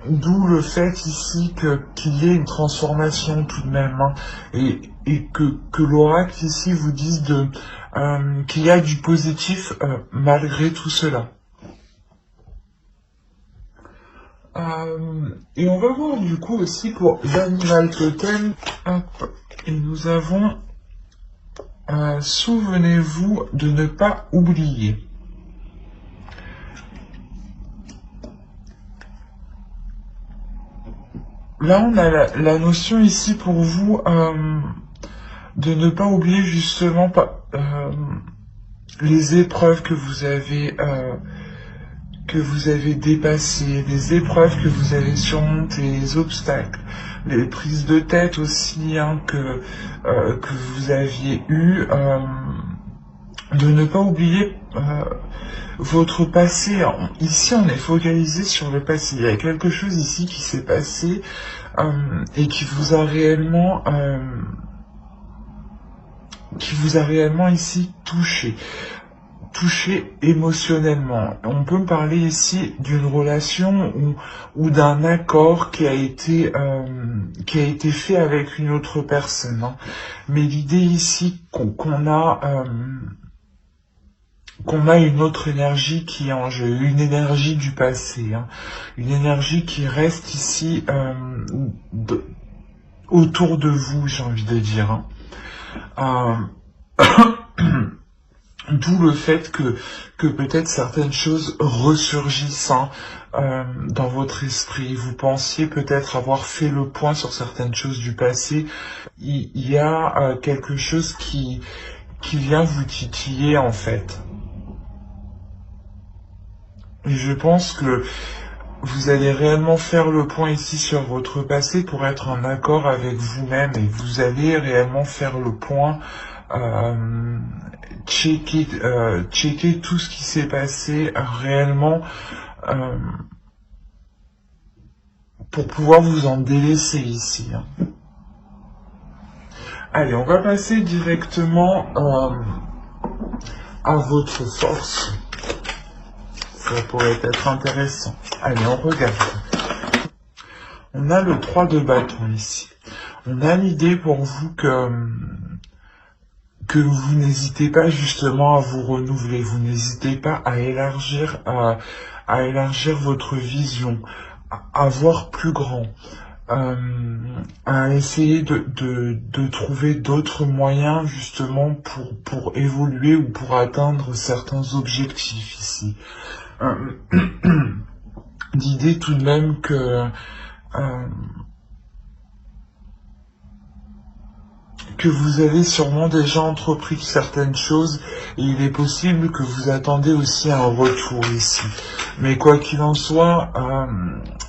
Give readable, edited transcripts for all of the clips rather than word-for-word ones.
D'où le fait ici qu'il y ait une transformation tout de même, hein, et que l'oracle ici vous dise qu'il y a du positif malgré tout cela. Et on va voir du coup aussi pour l'animal totem. Hop, et nous avons souvenez-vous de ne pas oublier. Là, on a la notion ici pour vous de ne pas oublier justement les épreuves que vous avez dépassées, les épreuves que vous avez surmontées, les obstacles, les prises de tête aussi hein, que vous aviez eues. De ne pas oublier votre passé. Ici, on est focalisé sur le passé. Il y a quelque chose ici qui s'est passé et qui vous a réellement ici touché émotionnellement. On peut parler ici d'une relation ou d'un accord qui a été fait avec une autre personne. Hein. Mais l'idée ici qu'on a une autre énergie qui est en jeu, une énergie du passé, hein, une énergie qui reste ici autour de vous, j'ai envie de dire. Hein. D'où le fait que peut-être certaines choses ressurgissent hein, dans votre esprit. Vous pensiez peut-être avoir fait le point sur certaines choses du passé. Il y a quelque chose qui vient vous titiller en fait. Et je pense que vous allez réellement faire le point ici sur votre passé pour être en accord avec vous-même et vous allez réellement faire le point, checker tout ce qui s'est passé réellement pour pouvoir vous en délaisser ici. Hein. Allez, on va passer directement à votre force. Ça pourrait être intéressant. Allez, on regarde. On a le 3 de bâton ici. On a l'idée pour vous que vous n'hésitez pas justement à vous renouveler. Vous n'hésitez pas à élargir votre vision, à voir plus grand, à essayer de trouver d'autres moyens justement pour évoluer ou pour atteindre certains objectifs ici. L'idée tout de même que vous avez sûrement déjà entrepris certaines choses et il est possible que vous attendez aussi un retour ici. Mais quoi qu'il en soit,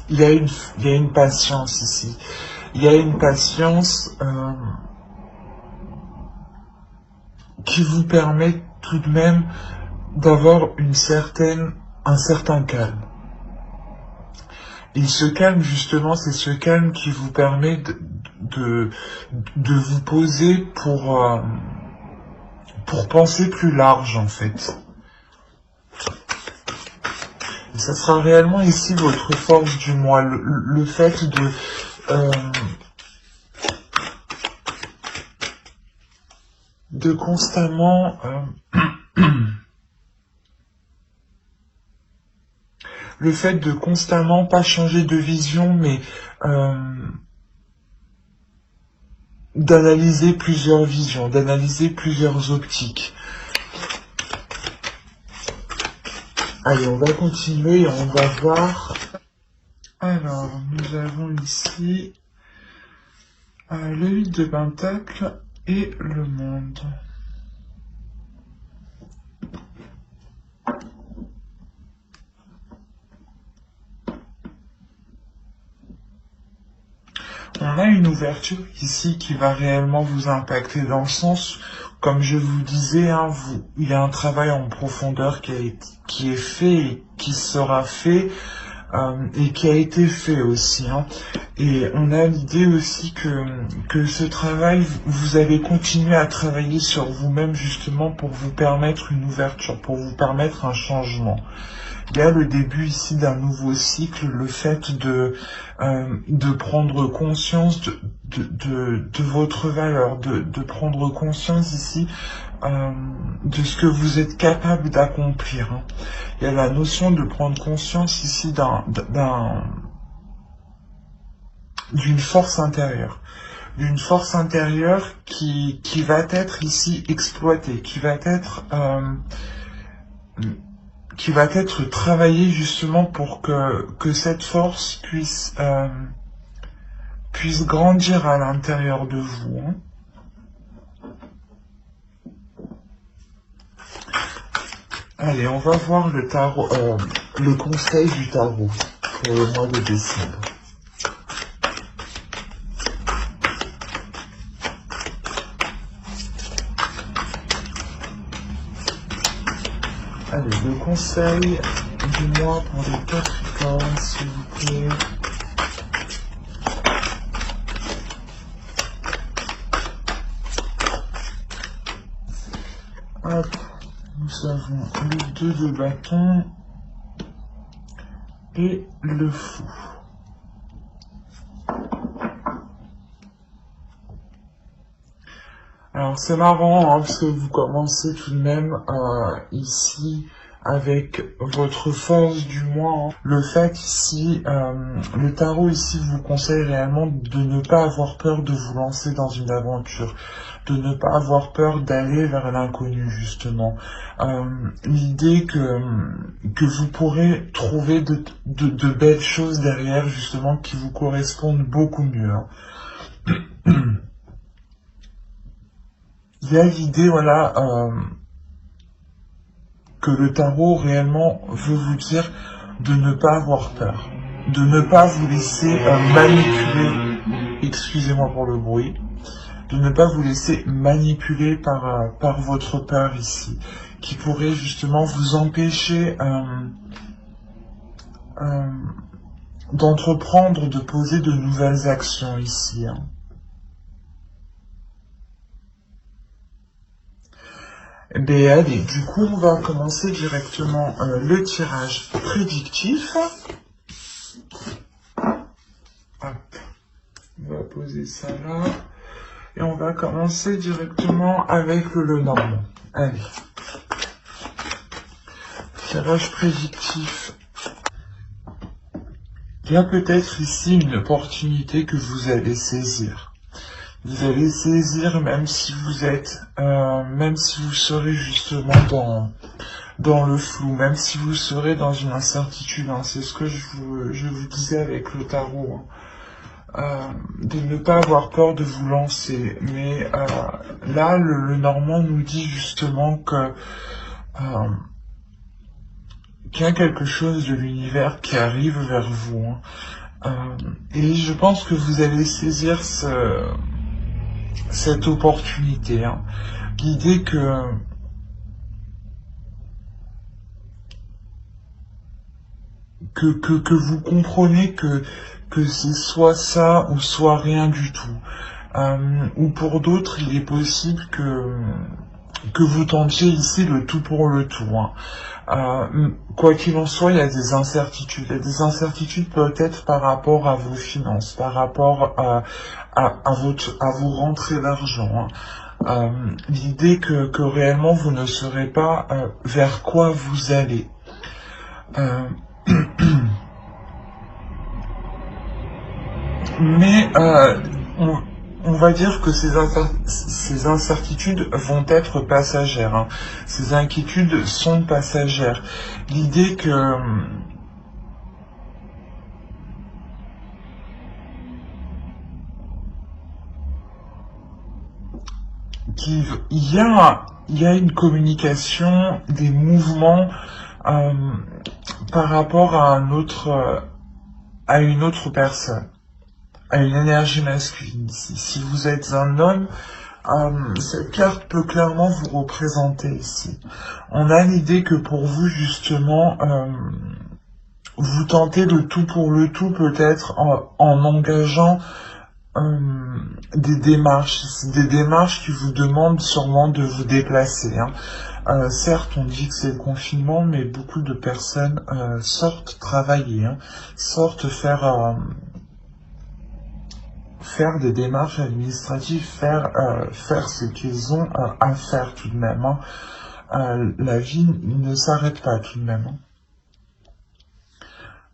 il y a une patience ici. Il y a une patience qui vous permet tout de même d'avoir un certain calme. Et ce calme, justement, c'est ce calme qui vous permet de vous poser pour penser plus large, en fait. Et ça sera réellement ici votre force du moi, le fait de constamment le fait de constamment pas changer de vision, mais d'analyser plusieurs visions, d'analyser plusieurs optiques. Allez, on va continuer et on va voir. Alors, nous avons ici le 8 de Pentacle et le monde. On a une ouverture ici qui va réellement vous impacter dans le sens, comme je vous disais, hein, il y a un travail en profondeur qui est fait et qui sera fait et qui a été fait aussi. Hein. Et on a l'idée aussi que ce travail, vous allez continuer à travailler sur vous-même justement pour vous permettre une ouverture, pour vous permettre un changement. Il y a le début ici d'un nouveau cycle, le fait de prendre conscience de votre valeur, de prendre conscience ici de ce que vous êtes capable d'accomplir. Hein. Il y a la notion de prendre conscience ici d'une force intérieure. D'une force intérieure qui va être ici exploitée, qui va être travaillée justement pour que cette force puisse grandir à l'intérieur de vous. Hein. Allez, on va voir le tarot, le conseil du tarot pour le mois de décembre. Allez, le conseil du mois pour les Capricornes, s'il vous plaît. Hop, nous avons le 2 de bâton et le fou. Alors c'est marrant hein, parce que vous commencez tout de même ici avec votre force du mois. Hein. Le fait ici, le tarot ici vous conseille réellement de ne pas avoir peur de vous lancer dans une aventure, de ne pas avoir peur d'aller vers l'inconnu justement. L'idée que vous pourrez trouver de belles choses derrière justement qui vous correspondent beaucoup mieux. Hein. Il y a l'idée, voilà, que le tarot réellement veut vous dire de ne pas avoir peur, de ne pas vous laisser manipuler, excusez-moi pour le bruit, de ne pas vous laisser manipuler par votre peur ici, qui pourrait justement vous empêcher d'entreprendre, de poser de nouvelles actions ici. Hein. Ben allez, du coup on va commencer directement le tirage prédictif. Hop, on va poser ça là. Et on va commencer directement avec le Lenormand. Allez. Tirage prédictif. Il y a peut-être ici une opportunité que vous allez saisir. Vous allez saisir même si vous serez justement dans le flou, même si vous serez dans une incertitude. Hein. C'est ce que je vous disais avec le tarot. Hein. De ne pas avoir peur de vous lancer. Mais là, le Normand nous dit justement que qu'il y a quelque chose de l'univers qui arrive vers vous. Hein. Et je pense que vous allez saisir cette opportunité. Hein. L'idée que vous comprenez que c'est soit ça ou soit rien du tout. Ou pour d'autres, il est possible que vous tentiez ici le tout pour le tout. Hein. Quoi qu'il en soit, il y a des incertitudes. Il y a des incertitudes peut-être par rapport à vos finances, par rapport à vos rentrées d'argent. Hein. L'idée que réellement vous ne saurez pas vers quoi vous allez. Mais on va dire que ces incertitudes vont être passagères. Hein. Ces inquiétudes sont passagères. L'idée qu'il y a une communication, des mouvements par rapport à une autre personne, à une énergie masculine ici. Si vous êtes un homme, cette carte peut clairement vous représenter ici. On a l'idée que pour vous, justement, vous tentez le tout pour le tout, peut-être en engageant des démarches qui vous demandent sûrement de vous déplacer. Hein. Certes, on dit que c'est le confinement, mais beaucoup de personnes sortent travailler, hein, sortent faire des démarches administratives, faire ce qu'ils ont à faire tout de même, hein. La vie ne s'arrête pas tout de même,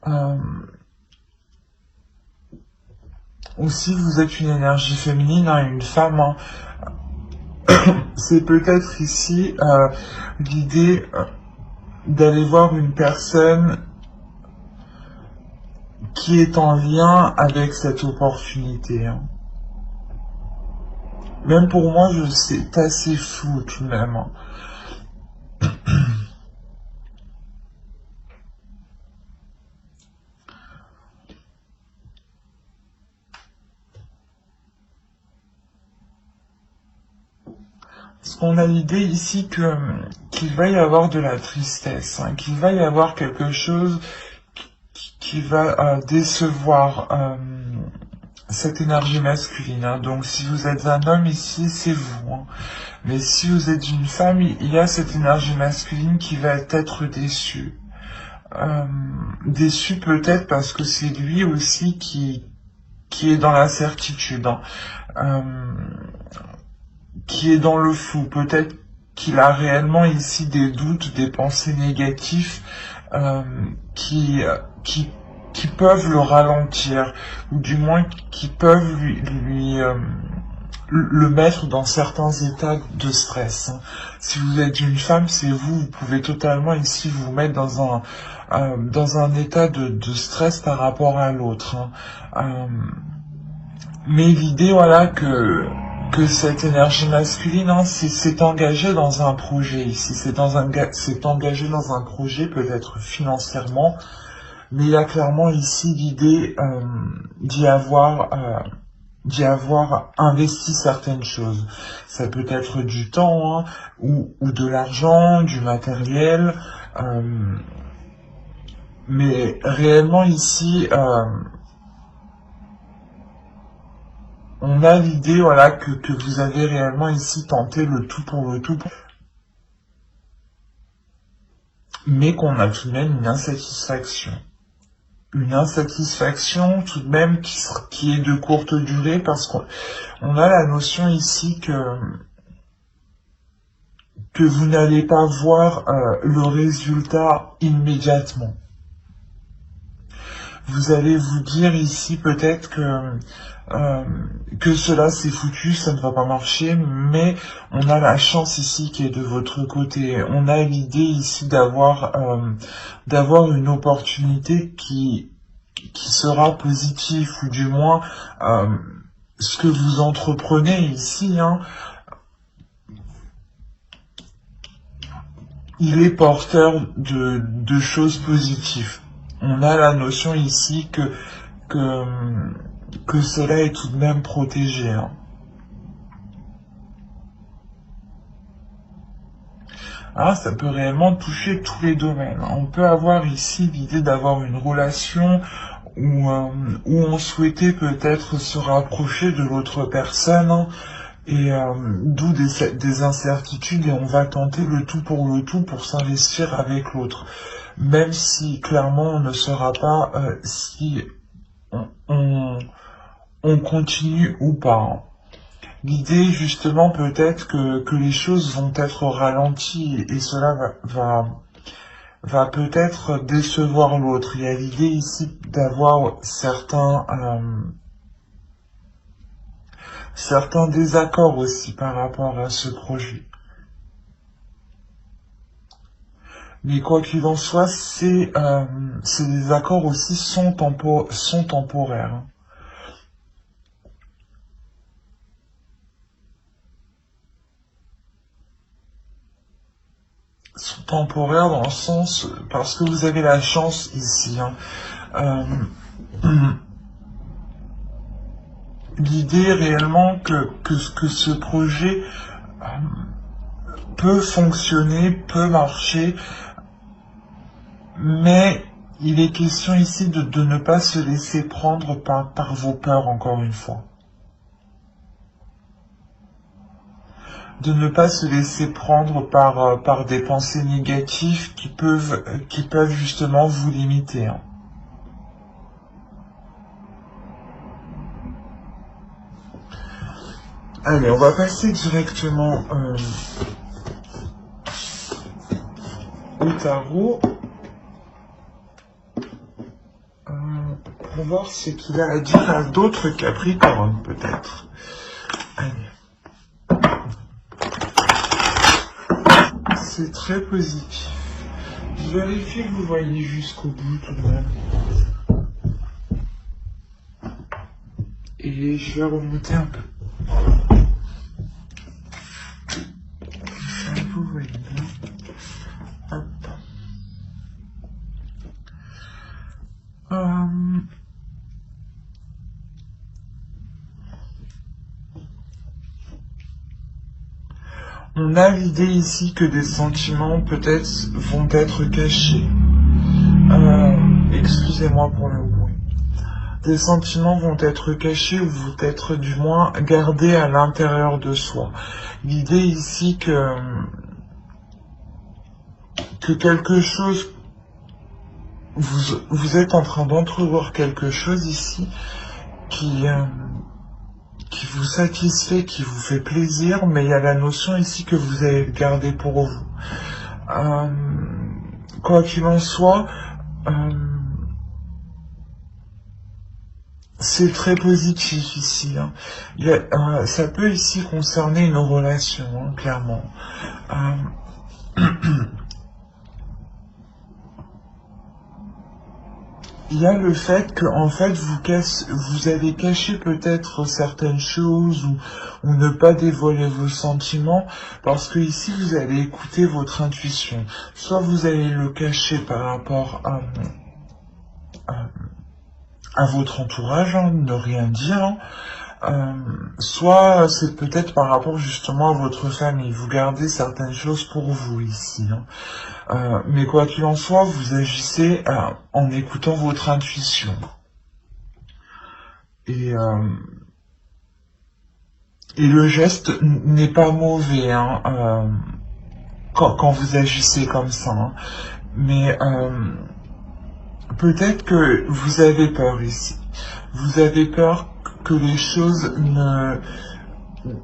hein. Aussi, vous êtes une énergie féminine, hein, une femme, hein. C'est peut-être ici l'idée d'aller voir une personne qui est en lien avec cette opportunité, hein. Même pour moi, c'est assez flou tout de même, hein. Parce qu'on a l'idée ici qu'il va y avoir de la tristesse, hein, qu'il va y avoir quelque chose qui va décevoir cette énergie masculine, hein. Donc si vous êtes un homme ici, c'est vous, hein. Mais si vous êtes une femme, il y a cette énergie masculine qui va être déçue. Déçu peut-être parce que c'est lui aussi qui est dans la certitude, hein. Qui est dans le flou. Peut-être qu'il a réellement ici des doutes, des pensées négatives qui peuvent le ralentir, ou du moins qui peuvent le mettre dans certains états de stress, hein. Si vous êtes une femme, c'est vous pouvez totalement ici vous mettre dans un état de stress par rapport à l'autre, hein. Mais l'idée, voilà, que cette énergie masculine, hein, c'est engagé dans un projet ici, c'est engagé dans un projet, peut-être financièrement, mais il y a clairement ici l'idée d'y avoir investi certaines choses. Ça peut être du temps, hein, ou de l'argent, du matériel, mais réellement ici, on a l'idée, voilà, que vous avez réellement ici tenté le tout pour le tout, mais qu'on a tout de même une insatisfaction. Une insatisfaction tout de même qui est de courte durée, parce qu'on a la notion ici que vous n'allez pas voir le résultat immédiatement. Vous allez vous dire ici peut-être que cela c'est foutu, ça ne va pas marcher, mais on a la chance ici qui est de votre côté. On a l'idée ici d'avoir une opportunité qui sera positive, ou du moins ce que vous entreprenez ici, hein, il est porteur de choses positives. On a la notion ici que cela est tout de même protégé, hein. Ah, ça peut réellement toucher tous les domaines. On peut avoir ici l'idée d'avoir une relation où on souhaitait peut-être se rapprocher de l'autre personne, hein, et d'où des incertitudes, et on va tenter le tout pour s'investir avec l'autre. Même si clairement on ne saura pas si on continue ou pas, hein. L'idée justement peut-être que les choses vont être ralenties, et cela va peut-être décevoir l'autre. Il y a l'idée ici d'avoir certains désaccords aussi par rapport à ce projet. Mais quoi qu'il en soit, ces désaccords aussi sont temporaires, hein. Sont temporaires dans le sens, parce que vous avez la chance ici, hein. L'idée réellement que ce projet peut fonctionner, peut marcher, mais il est question ici de ne pas se laisser prendre par vos peurs, encore une fois. de ne pas se laisser prendre par des pensées négatives qui peuvent justement vous limiter. Hein. Allez, on va passer directement au tarot pour voir ce qu'il a à dire à d'autres Capricornes, peut-être. Allez. C'est très positif. Je vérifie que vous voyez jusqu'au bout tout de même. Et je vais remonter un peu. Ça, vous voyez bien. Hop. On a l'idée ici que des sentiments peut-être vont être cachés. Excusez-moi pour le bruit. Des sentiments vont être cachés ou vont être du moins gardés à l'intérieur de soi. L'idée ici que quelque chose, vous êtes en train d'entrevoir quelque chose ici qui vous satisfait, qui vous fait plaisir, mais il y a la notion ici que vous allez le garder pour vous. Quoi qu'il en soit, c'est très positif ici. Hein. Ça peut ici concerner une relation, hein, clairement. Il y a le fait que, en fait, vous avez caché peut-être certaines choses ou ne pas dévoiler vos sentiments parce que ici vous allez écouter votre intuition. Soit vous allez le cacher par rapport à votre entourage, hein, ne rien dire, hein. Soit c'est peut-être par rapport justement à votre famille. Vous gardez certaines choses pour vous ici. Hein. Mais quoi qu'il en soit, vous agissez en écoutant votre intuition. Et le geste n'est pas mauvais hein, quand vous agissez comme ça. Hein. Mais peut-être que vous avez peur ici. Vous avez peur que les choses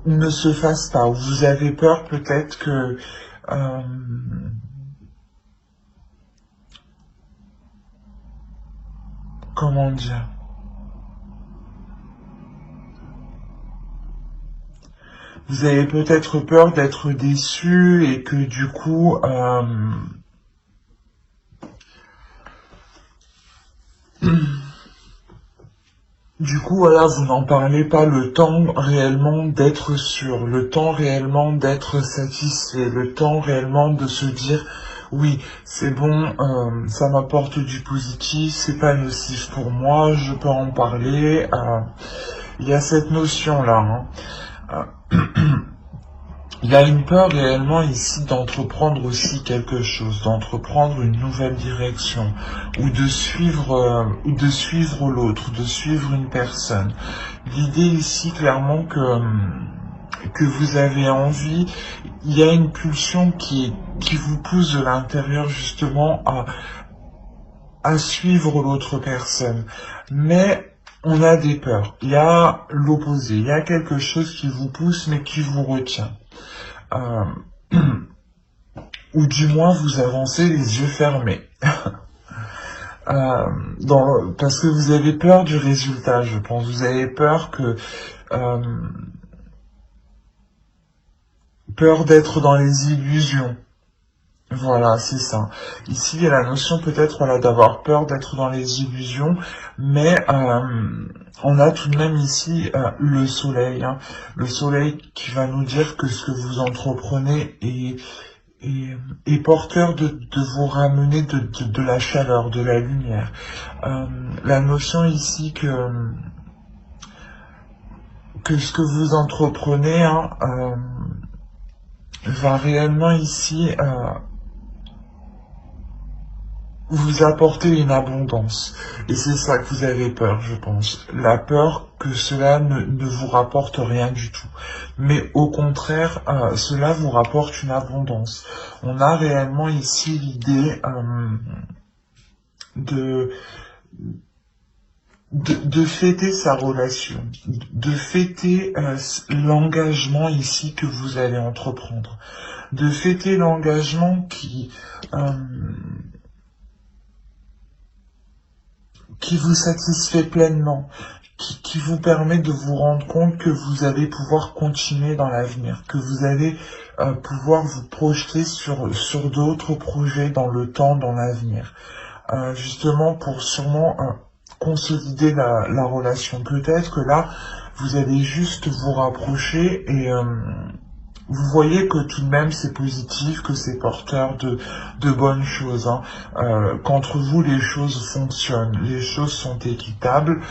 ne se fassent pas. Ou vous avez peur peut-être que... comment dire? Vous avez peut-être peur d'être déçu et que du coup... du coup, voilà, vous n'en parlez pas le temps réellement d'être sûr, le temps réellement d'être satisfait, le temps réellement de se dire oui, c'est bon, ça m'apporte du positif, c'est pas nocif pour moi, je peux en parler. Il y a cette notion-là. Hein. Il y a une peur réellement ici d'entreprendre aussi quelque chose, d'entreprendre une nouvelle direction, ou de suivre l'autre, de suivre une personne. L'idée ici clairement que vous avez envie, il y a une pulsion qui vous pousse de l'intérieur justement à suivre l'autre personne. Mais on a des peurs, il y a l'opposé, il y a quelque chose qui vous pousse mais qui vous retient. Ou du moins vous avancez les yeux fermés. Parce que vous avez peur du résultat, je pense. Vous avez peur peur d'être dans les illusions. Voilà, c'est ça. Ici, il y a la notion peut-être voilà, d'avoir peur d'être dans les illusions, mais on a tout de même ici le soleil. Hein. Le soleil qui va nous dire que ce que vous entreprenez est porteur de vous ramener de la chaleur, de la lumière. La notion ici que ce que vous entreprenez hein, va réellement ici vous apporter une abondance. Et c'est ça que vous avez peur, je pense. La peur que cela ne vous rapporte rien du tout. Mais au contraire, cela vous rapporte une abondance. On a réellement ici l'idée de, de fêter sa relation, de fêter l'engagement ici que vous allez entreprendre, de fêter l'engagement qui vous satisfait pleinement, qui vous permet de vous rendre compte que vous allez pouvoir continuer dans l'avenir, que vous allez pouvoir vous projeter sur d'autres projets dans le temps, dans l'avenir. Justement pour sûrement consolider la relation. Peut-être que là, vous allez juste vous rapprocher et vous voyez que tout de même c'est positif, que c'est porteur de bonnes choses, hein. Qu'entre vous les choses fonctionnent, les choses sont équitables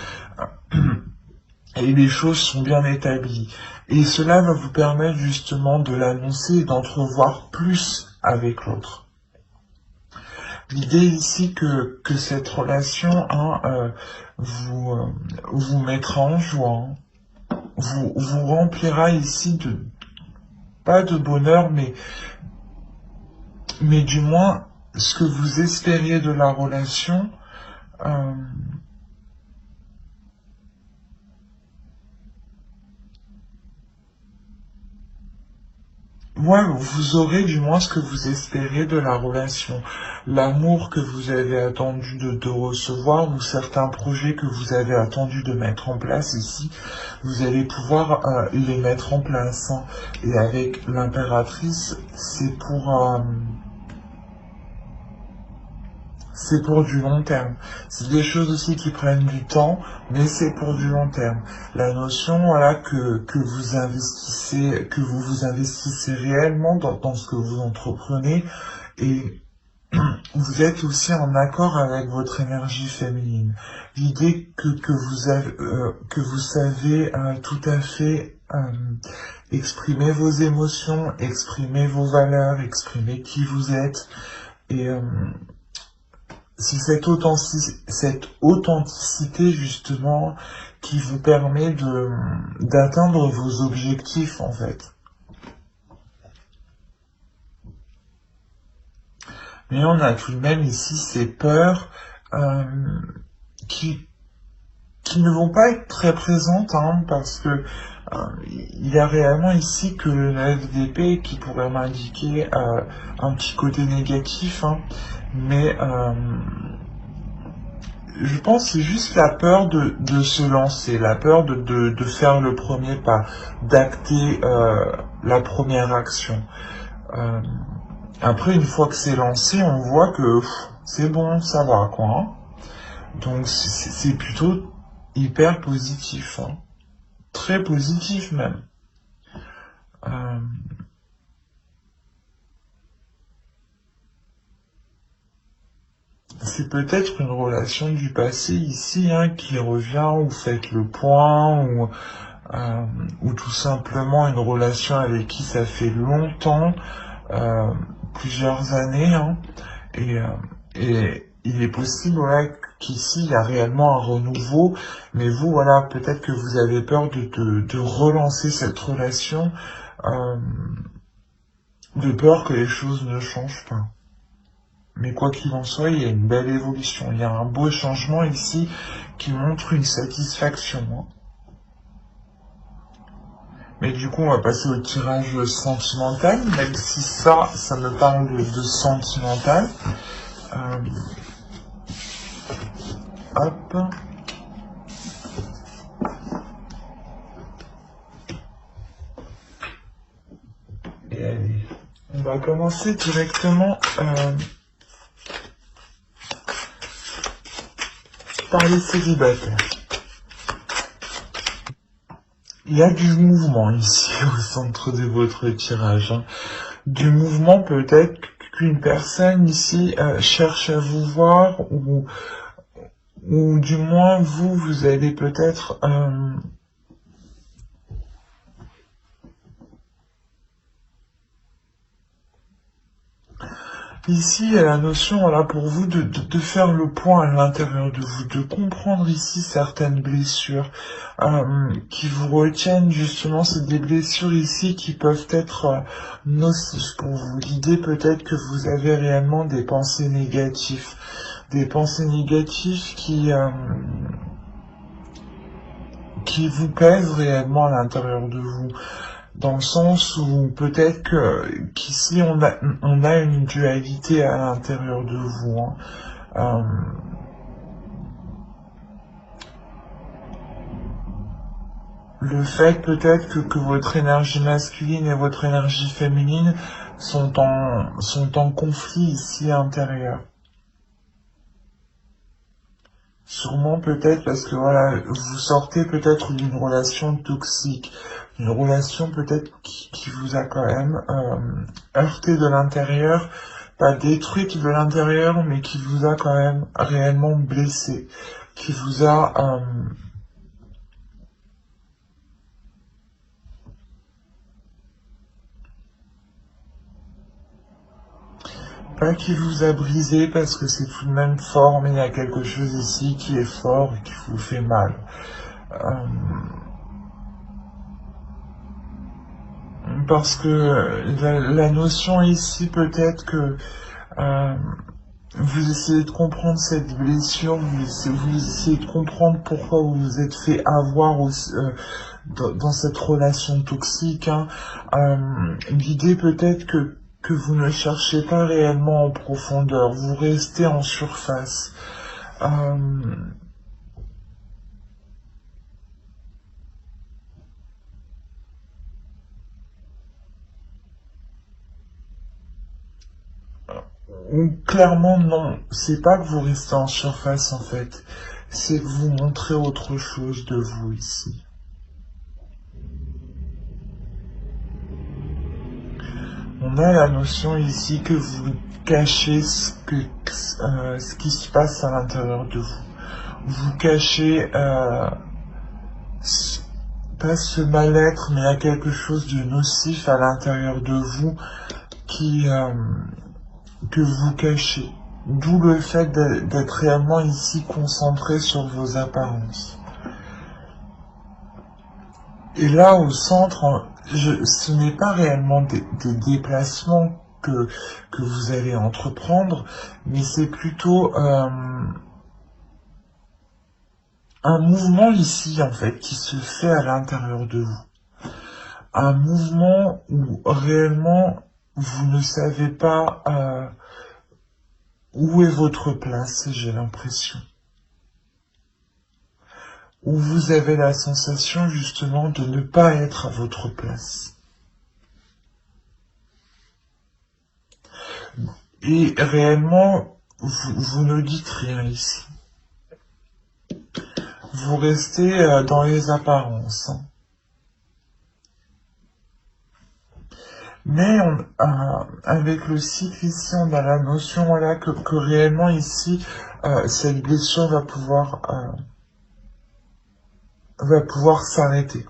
et les choses sont bien établies. Et cela va vous permettre justement de l'annoncer et d'entrevoir plus avec l'autre. L'idée ici que cette relation vous mettra en joie, hein, vous remplira ici pas de bonheur, mais du moins ce que vous espériez de la relation, ouais, vous aurez du moins ce que vous espérez de la relation. L'amour que vous avez attendu de recevoir ou certains projets que vous avez attendu de mettre en place ici, vous allez pouvoir les mettre en place, hein. Et avec l'impératrice, c'est pour du long terme. C'est des choses aussi qui prennent du temps, mais c'est pour du long terme. La notion, voilà, que vous vous investissez réellement dans ce que vous entreprenez et vous êtes aussi en accord avec votre énergie féminine. L'idée que vous savez tout à fait exprimer vos émotions, exprimer vos valeurs, exprimer qui vous êtes et c'est cette authenticité justement qui vous permet d'atteindre vos objectifs en fait. Mais on a tout de même ici ces peurs qui ne vont pas être très présentes, hein, parce que il y a réellement ici que le 9 d'épée qui pourrait m'indiquer un petit côté négatif, hein, mais je pense que c'est juste la peur de se lancer, la peur de faire le premier pas, d'acter la première action. Après, une fois que c'est lancé, on voit que c'est bon, ça va, quoi, hein. Donc c'est plutôt hyper positif, hein. Très positif même. C'est peut-être une relation du passé ici, hein, qui revient, ou faites le point, ou tout simplement une relation avec qui ça fait longtemps, plusieurs années, hein, et il est possible, voilà, qu'ici il y a réellement un renouveau, mais vous, voilà, peut-être que vous avez peur de relancer cette relation, de peur que les choses ne changent pas. Mais quoi qu'il en soit, il y a une belle évolution, il y a un beau changement ici qui montre une satisfaction, hein. Mais du coup, on va passer au tirage sentimental, même si ça me parle de sentimental. Hop. Et allez, on va commencer directement par les célibataires. Il y a du mouvement ici au centre de votre tirage, hein. Du mouvement, peut-être qu'une personne ici cherche à vous voir, ou du moins vous allez peut-être Ici, il y a la notion, voilà, pour vous de faire le point à l'intérieur de vous, de comprendre ici certaines blessures qui vous retiennent justement. C'est des blessures ici qui peuvent être nocives pour vous. L'idée peut-être que vous avez réellement des pensées négatives qui vous pèsent réellement à l'intérieur de vous. Dans le sens où peut-être qu'ici on a une dualité à l'intérieur de vous. Le fait peut-être que votre énergie masculine et votre énergie féminine sont en conflit ici intérieur. Sûrement peut-être parce que voilà, vous sortez peut-être d'une relation toxique, une relation peut-être qui vous a quand même heurté de l'intérieur, pas détruite de l'intérieur, mais qui vous a quand même réellement blessé, qui vous a pas qui vous a brisé parce que c'est tout de même fort, mais il y a quelque chose ici qui est fort et qui vous fait mal. Parce que la notion ici peut-être que vous essayez de comprendre cette blessure, vous essayez de comprendre pourquoi vous vous êtes fait avoir aussi, dans cette relation toxique. L'idée peut-être que vous ne cherchez pas réellement en profondeur, vous restez en surface. Clairement non, c'est pas que vous restez en surface en fait, c'est que vous montrez autre chose de vous ici. On a la notion ici que vous cachez ce qui se passe à l'intérieur de vous. Vous cachez pas ce mal-être, mais il y a quelque chose de nocif à l'intérieur de vous que vous cachez. D'où le fait d'être réellement ici concentré sur vos apparences. Et là, au centre, ce n'est pas réellement des déplacements que vous allez entreprendre, mais c'est plutôt un mouvement ici, en fait, qui se fait à l'intérieur de vous. Un mouvement où réellement vous ne savez pas où est votre place, j'ai l'impression. Où vous avez la sensation justement de ne pas être à votre place. Et réellement, vous ne dites rien ici. Vous restez dans les apparences. Mais avec le cycle ici, on a la notion voilà, que réellement ici, cette blessure va pouvoir s'arrêter.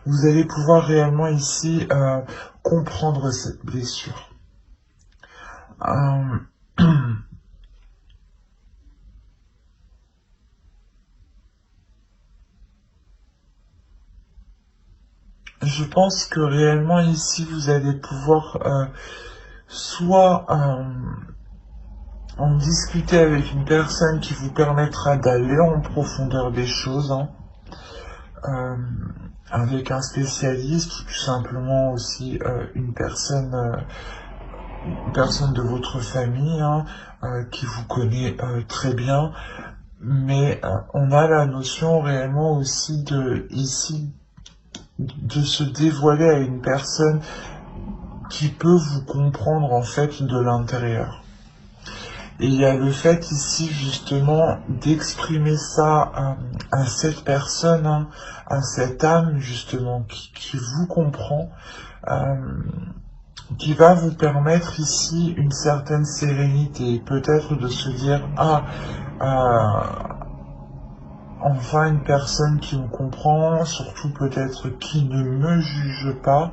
Vous allez pouvoir réellement ici comprendre cette blessure. Je pense que réellement ici, vous allez pouvoir soit en discuter avec une personne qui vous permettra d'aller en profondeur des choses, avec un spécialiste ou tout simplement aussi une personne de votre famille qui vous connaît très bien, mais on a la notion réellement aussi de se dévoiler à une personne qui peut vous comprendre en fait de l'intérieur. Et il y a le fait ici justement d'exprimer ça à cette personne, à cette âme justement qui vous comprend, qui va vous permettre ici une certaine sérénité, peut-être de se dire enfin une personne qui me comprend, surtout peut-être qui ne me juge pas,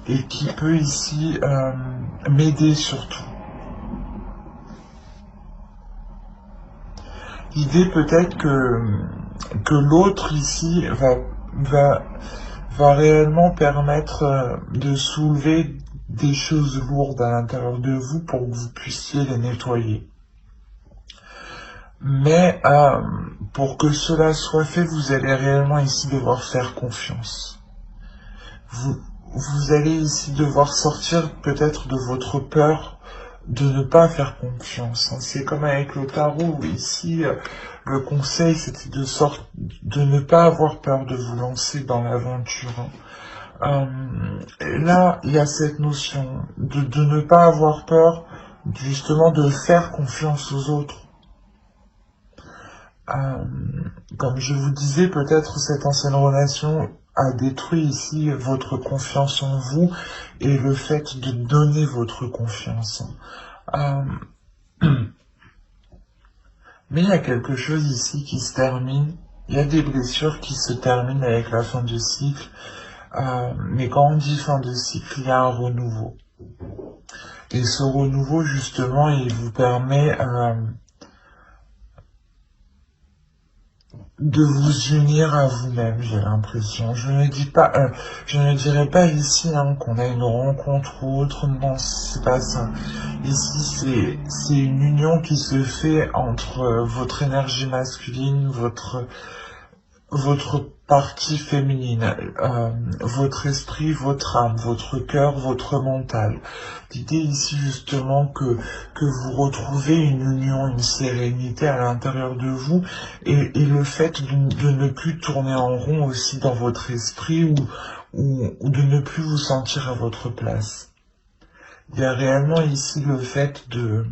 et qui peut ici m'aider surtout. L'idée peut-être que l'autre ici va réellement permettre de soulever des choses lourdes à l'intérieur de vous pour que vous puissiez les nettoyer. Mais pour que cela soit fait, vous allez réellement ici devoir faire confiance. Vous allez ici devoir sortir peut-être de votre peur de ne pas faire confiance. C'est comme avec le tarot, où ici, le conseil, c'était de ne pas avoir peur de vous lancer dans l'aventure. Là, il y a cette notion de ne pas avoir peur, justement, de faire confiance aux autres. Comme je vous disais, peut-être cette ancienne relation a détruit ici votre confiance en vous et le fait de donner votre confiance. Mais il y a quelque chose ici qui se termine. Il y a des blessures qui se terminent avec la fin du cycle. Mais quand on dit fin de cycle, il y a un renouveau. Et ce renouveau, justement, il vous permet de vous unir à vous-même, j'ai l'impression. Je ne dirais pas ici qu'on a une rencontre ou autre, non, c'est pas ça. Ici, c'est une union qui se fait entre votre énergie masculine, votre partie féminine, votre esprit, votre âme, votre cœur, votre mental. L'idée ici justement que vous retrouvez une union, une sérénité à l'intérieur de vous et le fait de ne plus tourner en rond aussi dans votre esprit ou de ne plus vous sentir à votre place. Il y a réellement ici le fait de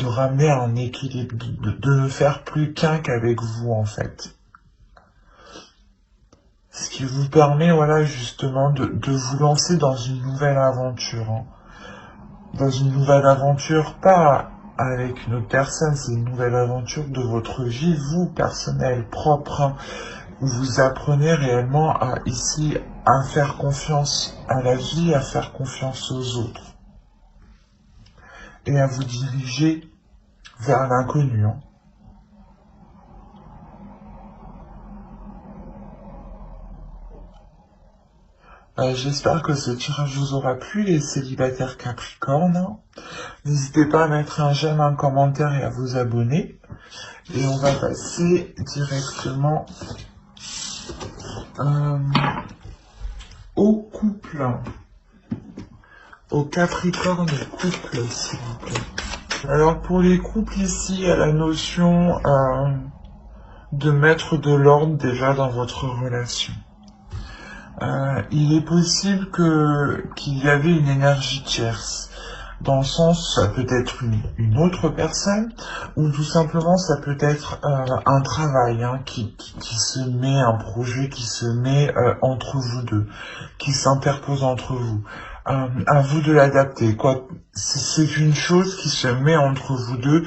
ramener un équilibre, de ne faire plus qu'un qu'avec vous en fait. Ce qui vous permet, voilà, justement, de vous lancer dans une nouvelle aventure. Dans une nouvelle aventure, pas avec une autre personne, c'est une nouvelle aventure de votre vie, vous, personnelle, propre, où vous apprenez réellement ici à faire confiance à la vie, à faire confiance aux autres. Et à vous diriger vers l'inconnu. J'espère que ce tirage vous aura plu, les célibataires Capricorne. N'hésitez pas à mettre un j'aime, un commentaire et à vous abonner. Et on va passer directement au couple. Au Capricorne couple, s'il vous plaît. Alors pour les couples ici, il y a la notion de mettre de l'ordre déjà dans votre relation. Il est possible qu'il y avait une énergie tierce, dans le sens, ça peut être une autre personne, ou tout simplement ça peut être un travail qui se met, un projet qui se met entre vous deux, qui s'impose entre vous. À vous de l'adapter, quoi. C'est une chose qui se met entre vous deux,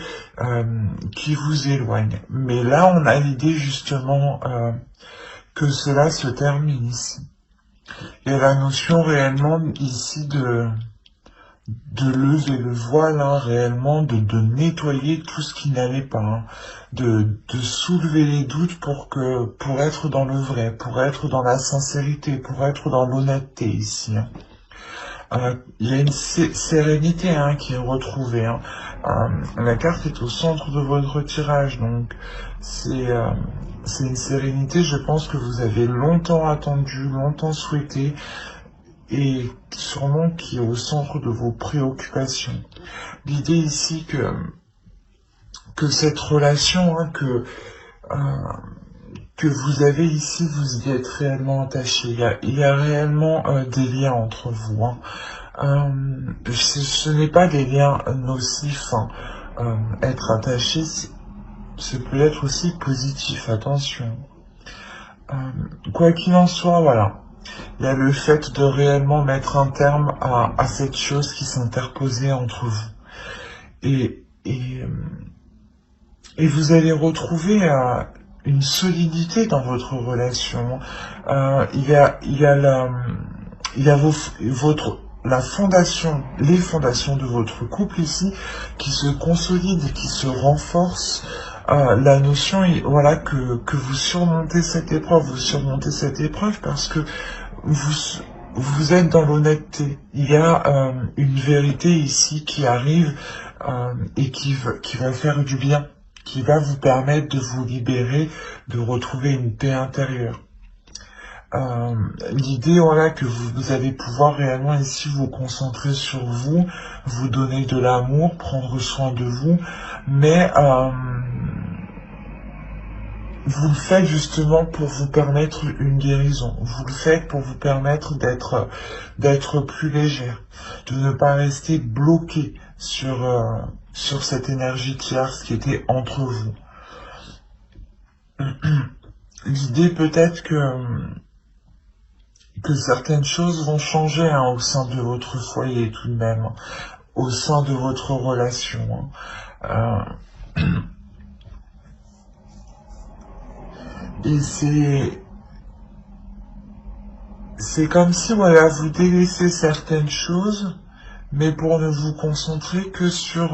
qui vous éloigne. Mais là, on a l'idée justement que cela se termine ici. Il y a la notion réellement ici de lever le voile, réellement, de nettoyer tout ce qui n'allait pas, de soulever les doutes pour être dans le vrai, pour être dans la sincérité, pour être dans l'honnêteté ici. Il y a une sérénité qui est retrouvée. La carte est au centre de votre tirage, donc c'est une sérénité, je pense, que vous avez longtemps attendue, longtemps souhaitée, et sûrement qui est au centre de vos préoccupations. L'idée ici que cette relation que vous avez ici, vous y êtes réellement attaché. Il y a réellement des liens entre vous. Ce n'est pas des liens nocifs. Être attaché, ça peut être aussi positif, attention. Quoi qu'il en soit, voilà. Il y a le fait de réellement mettre un terme à cette chose qui s'interposait entre vous. Et vous allez retrouver une solidité dans votre relation. Il y a la fondation, les fondations de votre couple ici qui se consolident, qui se renforcent. La notion, voilà, que vous surmontez cette épreuve parce que vous êtes dans l'honnêteté. Il y a une vérité ici qui arrive et qui va faire du bien, qui va vous permettre de vous libérer, de retrouver une paix intérieure. L'idée, voilà, que vous allez pouvoir réellement ici vous concentrer sur vous, vous donner de l'amour, prendre soin de vous, mais vous le faites justement pour vous permettre une guérison. Vous le faites pour vous permettre d'être plus légère, de ne pas rester bloqué sur cette énergie tierce qui était entre vous. L'idée peut-être que certaines choses vont changer au sein de votre foyer tout de même, au sein de votre relation. Et c'est comme si, voilà, vous délaissez certaines choses, mais pour ne vous concentrer que sur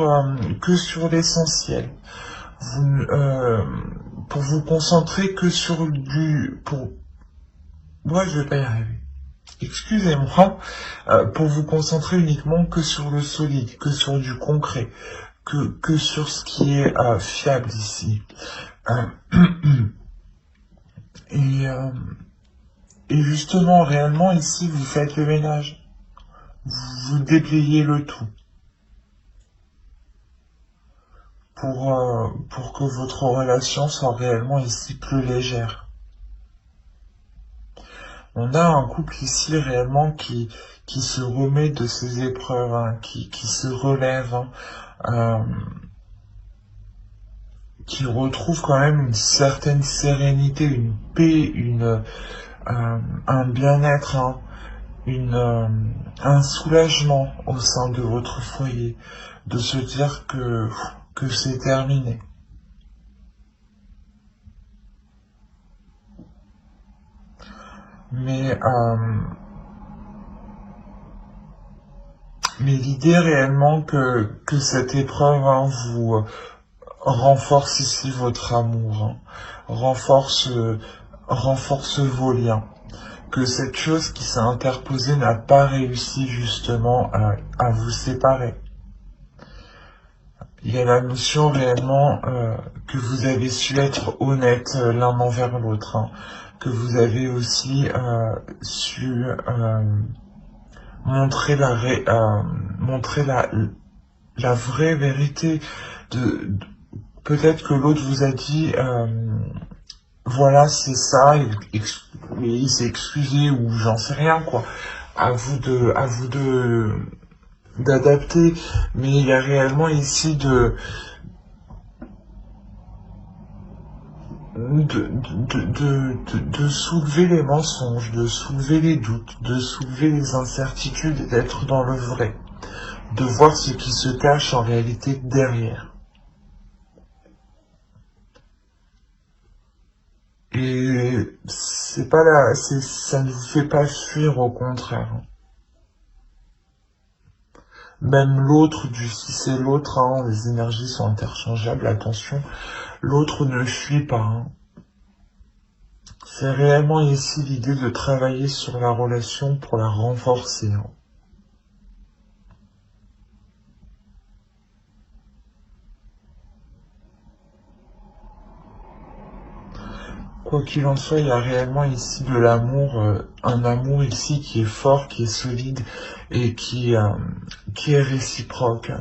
l'essentiel. Pour vous concentrer que sur moi, je vais pas y arriver. Excusez-moi. Pour vous concentrer uniquement que sur le solide, que sur du concret, que sur ce qui est fiable ici. Et justement, réellement, ici, vous faites le ménage. Vous déblayez le tout. Pour que votre relation soit réellement ici plus légère. On a un couple ici réellement qui se remet de ses épreuves, qui se relève, qui retrouve quand même une certaine sérénité, une paix, un bien-être, un soulagement au sein de votre foyer, de se dire que c'est terminé. Mais l'idée réellement que cette épreuve vous renforce ici votre amour, renforce vos liens, que cette chose qui s'est interposée n'a pas réussi justement à vous séparer. Il y a la notion réellement que vous avez su être honnête l'un envers l'autre, que vous avez aussi su montrer la vraie vérité. Peut-être que l'autre vous a dit voilà, c'est ça, il s'est excusé ou j'en sais rien quoi. À vous d'adapter, mais il y a réellement ici de soulever les mensonges, de soulever les doutes, de soulever les incertitudes et d'être dans le vrai, de voir ce qui se cache en réalité derrière. Et ça ne vous fait pas fuir, au contraire. Même l'autre, si c'est l'autre, les énergies sont interchangeables, attention, l'autre ne fuit pas. C'est réellement ici l'idée de travailler sur la relation pour la renforcer. Quoi qu'il en soit, il y a réellement ici de l'amour, un amour ici qui est fort, qui est solide et qui est réciproque.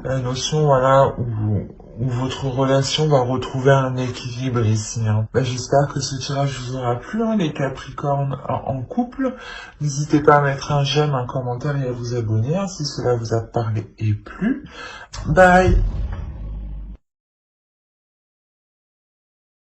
La notion, voilà, où votre relation va retrouver un équilibre ici. J'espère que ce tirage vous aura plu, les Capricornes en couple. N'hésitez pas à mettre un j'aime, un commentaire et à vous abonner si cela vous a parlé et plu. Bye!